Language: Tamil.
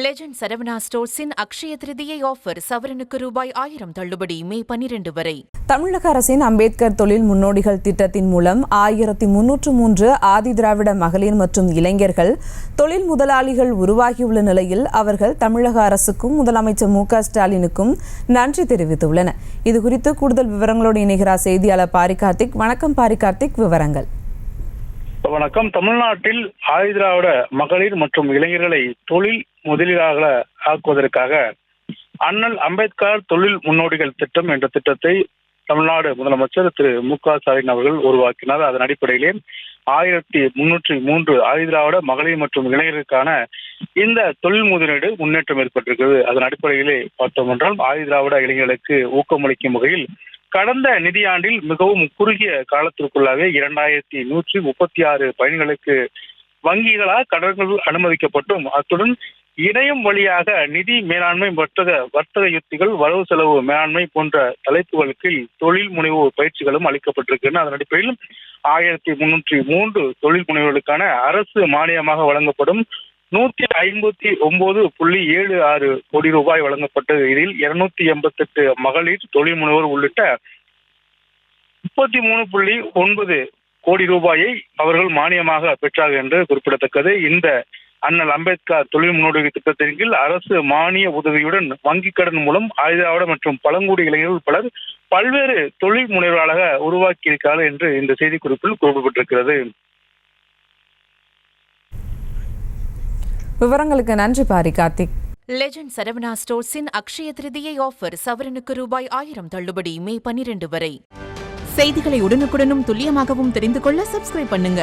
லெஜண்ட் சரவணா ஸ்டோர்ஸின் அக்ஷய திருதியை ஆஃபர் சவரனுக்கு ரூபாய் 1000 தள்ளுபடி மே 12 வரை. தமிழக அரசின் அம்பேத்கர் தொழில் முன்னோடிகள் திட்டத்தின் மூலம் 1303 ஆதி திராவிட மகளிர் மற்றும் இளைஞர்கள் தொழில் முதலாளிகள் உருவாகியுள்ள நிலையில் அவர்கள் தமிழக அரசுக்கும் முதலமைச்சர் மு.க.ஸ்டாலினுக்கும் நன்றி தெரிவித்துள்ளனர். இதுகுறித்து கூடுதல் விவரங்களோடு இணைகிறார் செய்தியாளர் பாரி கார்த்திக். வணக்கம் பாரி கார்த்திக், விவரங்கள். வணக்கம். தமிழ்நாட்டில் ஆதி திராவிட மகளிர் மற்றும் இளைஞர்களை தொழில் முதலீடாக ஆக்குவதற்காக அண்ணல் அம்பேத்கர் தொழில் முன்னோடிகள் திட்டம் என்ற திட்டத்தை தமிழ்நாடு முதலமைச்சர் திரு மு.க.ஸ்டாலின் அவர்கள் உருவாக்கினார். அதன் அடிப்படையிலே 1303 ஆதி திராவிட மகளிர் மற்றும் இளைஞர்களுக்கான இந்த தொழில் முதலீடு முன்னேற்றம் ஏற்பட்டிருக்கிறது. அதன் அடிப்படையிலே பார்த்தோம் என்றால் ஆதி திராவிட இளைஞர்களுக்கு ஊக்கமளிக்கும் வகையில் கடந்த நிதியாண்டில் மிகவும் குறுகிய காலத்திற்குள்ளாக 2136 பயணிகளுக்கு வங்கிகளால் கடன்கள் அனுமதிக்கப்பட்டும், அத்துடன் இணையம் வழியாக நிதி மேலாண்மை, வர்த்தக யுத்திகள், வரவு செலவு மேலாண்மை போன்ற தலைப்புகளுக்கு தொழில் முனைவோர் பயிற்சிகளும் அளிக்கப்பட்டிருக்கின்றன. அதன் அடிப்படையில் 1303 தொழில் முனைவோர்களுக்கான அரசு மானியமாக வழங்கப்படும் 159.76 கோடி ரூபாய் வழங்கப்பட்டது. இதில் 288 மகளிர் தொழில் முனைவோர் உள்ளிட்ட 33.9 கோடி ரூபாயை அவர்கள் மானியமாக பெற்றார்கள் என்று குறிப்பிடத்தக்கது. இந்த அண்ணல் அம்பேத்கர் தொழில் முன்னோடி திட்டத்தின் கீழ் அரசு மானிய உதவியுடன் வங்கிக் கடன் மூலம் ஆதி திராவிட மற்றும் பழங்குடி இளைஞர்கள் பலர் பல்வேறு தொழில் முனைவர்களாக உருவாக்கி இருக்கிறார்கள் என்று இந்த செய்திக்குறிப்பில் குறிப்பிடப்பட்டிருக்கிறது. விவரங்களுக்கு நன்றி பாரி கார்த்திக். லெஜண்ட் சரவணா ஸ்டோர்ஸின் அக்ஷய திருதியை ஆஃபர் சவரனுக்கு ரூபாய் 1000 தள்ளுபடி மே 12 வரை. செய்திகளை உடனுக்குடனும் துல்லியமாகவும் தெரிந்து கொள்ள சப்ஸ்கிரைப் பண்ணுங்க.